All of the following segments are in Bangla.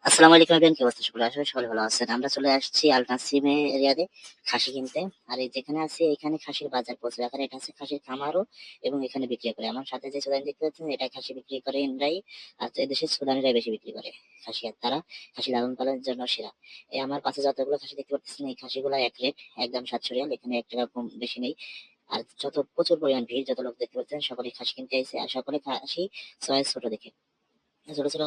আসসালামু আলাইকুম এভরিওয়ান, কি অবস্থা? সকলে আসলে সকলে ভালো আছেন। আমরা চলে আসছি আল নাসিমে এরিয়াতে খাসি কিনতে। আর এই যেখানে আছি এখানে খাসির বাজার প্রচুর। এখানে এটা আছে খাসির খামারও, এবং এখানে বিক্রি করে। আমার সাথে যে সুদানি দেখতে পাচ্ছেন এটা খাসি বিক্রি করে ইনরাই। আর এদেশের সুদানিরাই বেশি বিক্রি করে খাসি। আর তারা খাসি লালন পালনের জন্য সেরা। এই আমার পাশে যতগুলো খাসি দেখতে পাচ্ছেন এই খাসিগুলো এক রেট, একদম 700 রিয়াল। এখানে 1 টাকা কম বেশি নেই। আর যত প্রচুর পরিমাণ ভিড়, যত লোক দেখতে পাচ্ছেন সকলে খাসি কিনতে আইছে। আর সকলে খাসি চয়েস ছোট দেখে, ছোট ছোট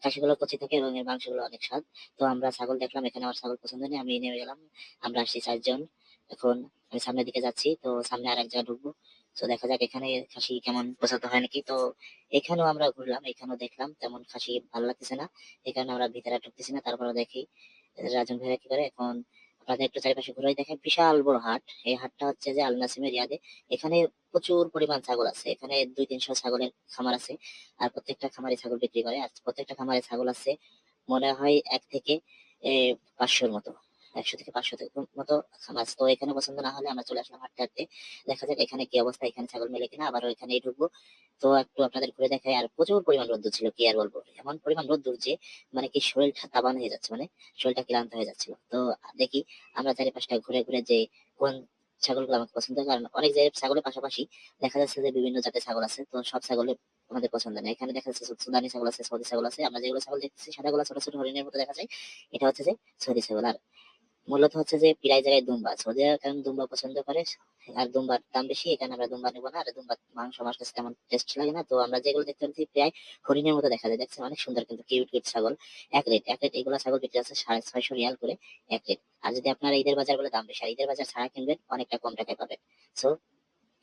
খাসিগুলো কচি থাকে এবং এর মাংসগুলো অনেক স্বাদ। তো আমরা ছাগল দেখলাম, এখানে আমার ছাগল পছন্দ নেই, আমি নেমে গেলাম। আমরা আসছি 4 জন। এখন আমি সামনের দিকে যাচ্ছি, তো সামনে আর এক জায়গায় ঢুকবো। তো দেখা যাক এখানে খাসি কেমন পছন্দ হয় নাকি। তো এখানেও আমরা ঘুরলাম, এখানেও দেখলাম তেমন খাসি ভালো লাগতেছে না, এই কারণে আমরা ভিতরে ঢুকতেছি না। তারপরে দেখি রাজন ভাইরা কি করে। এখন আপনাদের একটু চারিপাশে ঘুরে দেখেন, বিশাল বড় হাট। এই হাটটা হচ্ছে যে আল নাসিমের রিয়াদে। এখানে প্রচুর পরিমাণ ছাগল আছে, এখানে 200-300 ছাগলের খামার আছে। আর প্রত্যেকটা খামারে ছাগল বিক্রি করে। আর প্রত্যেকটা খামারে ছাগল আছে মনে হয় 500-র মতো, 100 থেকে 500 মতো খামার আছে। তো এখানে পছন্দ না হলে আমরা চলে আসলাম হাঁটতে হাঁটতে। দেখা যাক এখানে কি অবস্থা, এখানে ছাগল মেলে কিনা। আবার ওইখানেই ঢুকবো। তো একটু আপনাদের ঘুরে দেখাই। আর প্রচুর পরিমাণ রোদ্দুর ছিল, কি আর বলবো, এমন পরিমাণ রোদ্দুর যে মানে কি শরীরটা তাবান হয়ে যাচ্ছে, মানে শরীরটা ক্লান্ত হয়ে যাচ্ছিল। তো দেখি আমরা চারিপাশটা ঘুরে ঘুরে যে কোন ছাগলগুলো আমাকে পছন্দ, কারণ অনেক জায়গায় ছাগলের পাশাপাশি দেখা যাচ্ছে যে বিভিন্ন জাতের ছাগল আছে। তো সব ছাগল আমাদের পছন্দ না। এখানে দেখা যাচ্ছে সুদানি ছাগল আছে, সৌদি ছাগল আছে। আমরা যেগুলো ছাগল দেখতেছি সাদাগুলো ছোট ছোট হরিণের মতো দেখা যায়, এটা হচ্ছে যে সৌদি ছাগল। আর মূলত হচ্ছে যে প্রায় জায়গায় দুম্বা, সৌদিরা কারণ দুম্বা পছন্দ করে। আর দুম্বার দাম বেশি, এখানে আমরা দুম্বা নেবো না। আর দুম্বার মাংস আমার কাছে তেমন টেস্ট লাগে না। তো আমরা যেগুলো দেখতে পাচ্ছি প্রায় হরিণের মতো দেখা যায়, দেখছেন অনেক সুন্দর কিন্তু কিউট কিউট ছাগল। এক রেট এগুলো ছাগল বিক্রি আছে 650 রিয়াল করে এক রেট। আর যদি আপনারা ঈদের বাজার বলে দাম বেশি, আর ঈদের বাজার ছাড়া কিনবেন অনেকটা কম টাকায় পাবেন। সো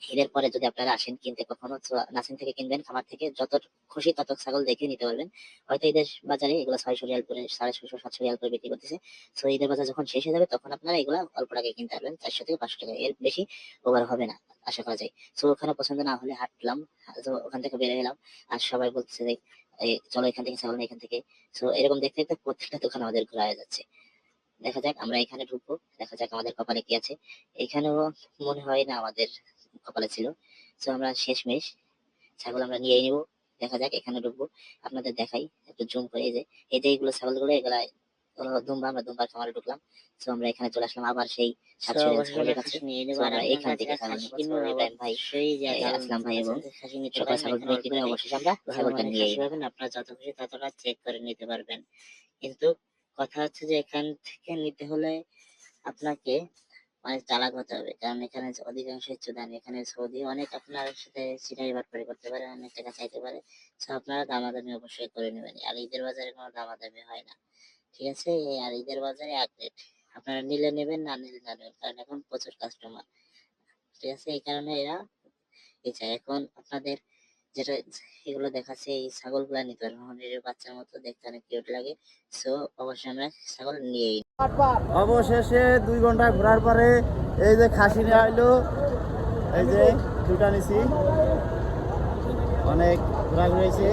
ঈদের পরে যদি আপনারা আসেন কিনতে কখনো, তো নাসিম থেকে কিনবেন, খামার থেকে যত খুশি তত ছাগল দেখে নিতে পারবেন। হয়তো ঈদের বাজারে এগুলো 600 রিয়াল করে, 650-700 রিয়াল করে বিক্রি করতেছে। তো ঈদের বাজার যখন শেষ হয়ে যাবে তখন আপনারা এগুলা অল্প টাকায় কিনতে পারবেন, 400 থেকে 500 টাকা, এর বেশি ওভার হবে না আশা করা যায়। তো ওখানে পছন্দ না হলে হাঁটলাম, তো ওখান থেকে বেরিয়ে গেলাম। আর সবাই বলতেছে যে এই চলো এখান থেকে ছাগল না এখান থেকে। তো এরকম দেখতে দেখতে প্রত্যেকটা দোকান আমাদের ঘোরা হয়ে যাচ্ছে। দেখা যাক আমরা এখানে ঢুকবো, দেখা যাক আমাদের কপালে কি আছে। এখানেও মনে হয় না আমাদের কপালে ছিল। তো আমরা শেষমেশ ছাগল আমরা নিয়ে নিব। দেখা যাক এখানে ঢুকবো, আপনাদের দেখাই একটু জুম করে। এই যে এইগুলো ছাগলগুলো, এগুলা হলো দুম্বা। আমরা দুম্বার খামারে ঢুকলাম। তো আমরা এখানে চলে আসলাম আবার সেই 700 রিয়াল ছাগলের কাছে। তো আমরা এখান থেকে ছাগল নিবো। তো ইব্রাহিম ভাই, আসলাম ভাই এবং সকল ছাগল বিক্রি করে অবশেষে আমরা ছাগলটা নিয়ে পাবেন। আপনারা যত খুশি ততটা চেক করে নিতে পারবেন। কিন্তু কথা হচ্ছে যে এখান থেকে নিতে হলে আপনাকে অনেক চালাক হতে হবে, কারণ এখানে অধিকাংশ চোদান। এখানে সৌদি অনেক আপনার সাথে চিটারি বাটপারি করতে পারে, অনেক টাকা চাইতে পারে। তো আপনারা দামাদামি অবশ্যই করে নেবেন। আর ঈদের বাজারে কোনো দামাদামি হয় না, ঠিক আছে? আর ঈদের বাজারে এক রেট, আপনারা নিলে নেবেন, না নিলে না নেবেন, কারণ এখন প্রচুর কাস্টমার, ঠিক আছে? এই কারণে এরা এই চাই। এখন আপনাদের যেটা এগুলো দেখাচ্ছে, এই ছাগলগুলা নিতে পারবেন, হরিণের বাচ্চার মতো দেখতে অনেক কিউট লাগে। সো অবশ্যই আমরা ছাগল নিয়েই। অবশেষে 2 ঘন্টা ঘোরার পরে এই যে খাসি নিয়ে আইলো, এই যে দুটা নিছি। অনেক ঘোরাঘুরি হয়েছে।